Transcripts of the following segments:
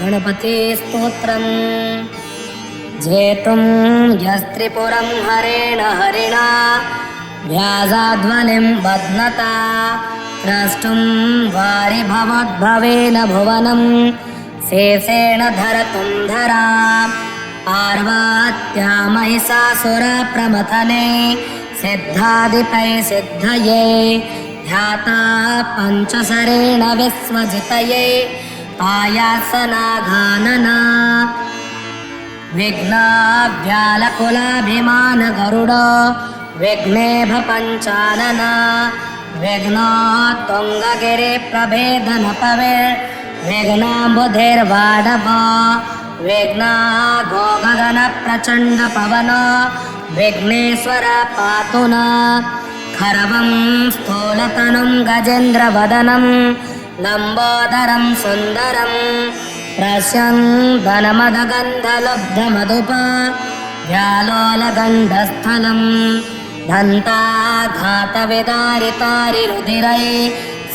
गणपतिस्तोत्रम् जेतुं यस्त्रिपुरं हरेण हरिणा व्याजाध्वनिं बध्नता द्रष्टुं वारि भवद्भवेन भुवनं शेषेण धरतुं धरा पार्वत्या महिषासुरप्रमथने सिद्धादिपै सिद्धये ध्याता पञ्चशरेण विश्वजितये पायासनाघानना विघ्नाव्यालकुलाभिमान गरुड विघ्नेभ पञ्चानना विघ्नोत्तुङ्गगिरिप्रभेदन पविर् विघ्नाम्बुधिर्वाडभ विघ्नाघोगगन प्रचण्ड पवन विघ्नेश्वर पातु नः खरवं स्थूलतनुं गजेन्द्रवदनं लम्बोदरं सुन्दरं प्रस्यन्दनमदगन्धलब्धमधुप व्यालोलगण्डस्थलं दन्ताघातविदारितारिरुधिरै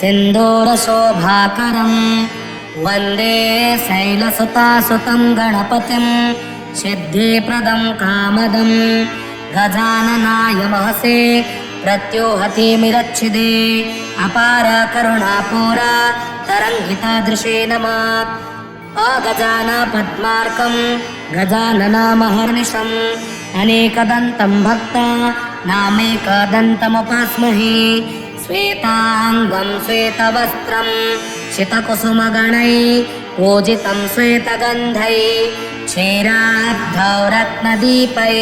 सिन्दूरशोभाकरं वन्दे शैलसुतासुतं गणपतिं सिद्धिप्रदं कामदं गजाननाय महसे प्रत्योहतिमिरच्छिदे अपार करुणापूरा तरङ्गितादृशे नमः अगजान पद्मार्कं गजाननामहर्निशम् अनेकदन्तं भक्ता नामेकदन्तमुपास्महे श्वेताङ्गं श्वेतवस्त्रं शितकुसुमगणै पूजितं श्वेतगन्धै क्षीराब्धौ रत्नदीपै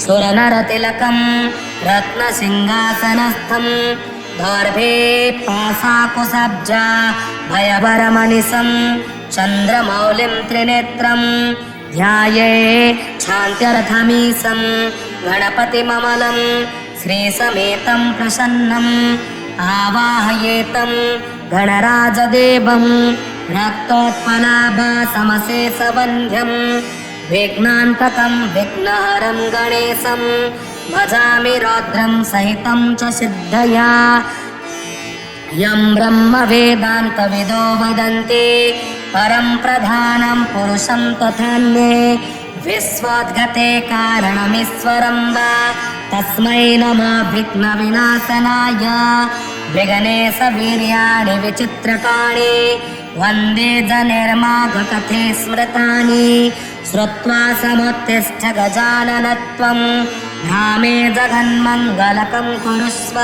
सुरनरतिलकं रत्नसिंहासनस्थं दर्भे पाशाकुशब्जा भयवरमनिशं चन्द्रमौलिं त्रिनेत्रं ध्याये शान्त्यर्थमीशं गणपतिममलं श्रीसमेतं प्रसन्नम् आवाहयेतं गणराजदेवं रक्तोत्पलाभासमशेषवन्ध्यं विघ्नान्तकं विघ्नहरं गणेशं भजामि रौद्रं सहितं च सिद्धया यं ब्रह्मवेदान्तविदो वदन्ति परं प्रधानं पुरुषं तथान्ये विश्वोद्गते कारणमीश्वरं वा तस्मै नमः विघ्नविनाशनाय विघ्नेशवीर्याणि विचित्रकाणि वन्दे जनिर्माघकथे स्मृतानि श्रुत्वा समुत्तिष्ठ गजाननत्वं धामे जगन्मङ्गलकं कुरुष्व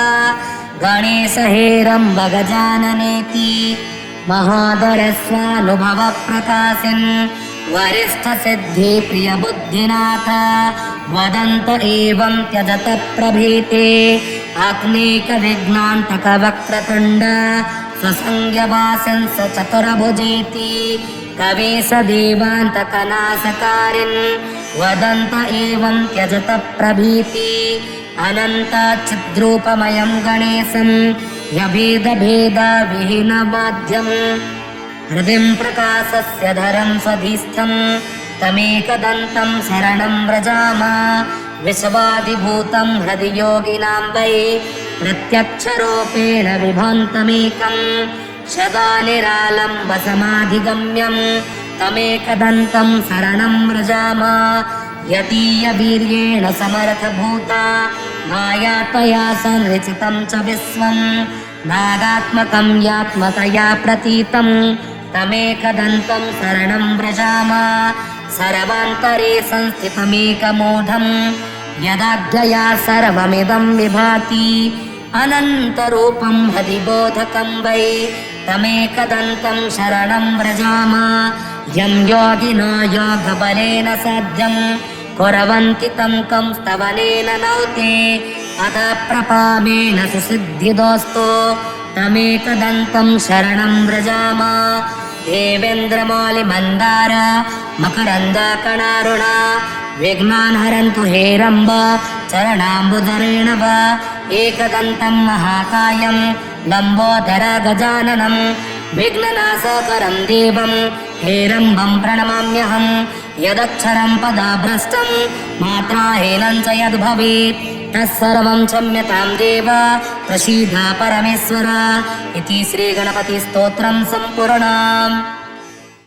गणेश हेरम्ब गजाननेति महादरस्वानुभवप्रकाशिन् वरिष्ठसिद्धिप्रियबुद्धिनाथ वदन्त एवं त्यजत प्रभीते अग्नेकविघ्नान्तकवक्रतुण्ड स्वसंज्ञवासंस चतुर्भुजेति कवीशदेवान्तकनाशकारिन् वदन्त एवं त्यजत प्रभीति अनन्तचिद्रूपमयं गणेशं ह्यभेदभेदविहीनमाध्यं हृदिं प्रकाशस्य धरं स्वधिस्थं तमेकदन्तं शरणं व्रजामः विश्वादिभूतं हृदि योगिनां वै प्रत्यक्षरूपेण विभान्तमेकं सदा निरालम्बसमाधिगम्यं तमेकदन्तं शरणं व्रजामः यदीयवीर्येण समर्थभूता मायात्मया संरचितं च विश्वं नागात्मकं यात्मतया प्रतीतं तमेकदन्तं शरणं व्रजामः सर्वान्तरे संस्थितमेकमूढं यदाज्ञया सर्वमिदं विभाति अनन्तरूपं हरिबोधकं वै तमेकदन्तं शरणं व्रजामः यं योगिनो योगबलेन साध्यं कुर्वन्ति तं कं स्तवनेन नौते अथ प्रपामेन सुसिद्धिदोस्तु तमेकदन्तं शरणं व्रजामः देवेन्द्रमौलिमन्दार मकरन्दकणारुणा विघ्नान् हरन्तु हेरम्ब चरणाम्बुधरेण वा एकदन्तं महाकायं लम्बोदर गजाननं विघ्ननाशकरं देवं हेरम्बं प्रणमाम्यहं यदक्षरं पदाभ्रष्टं मात्राहीनं च यद्भवेत् तत्सर्वं क्षम्यतां देव प्रसीद परमेश्वर इति श्रीगणपतिस्तोत्रं सम्पूर्णम्।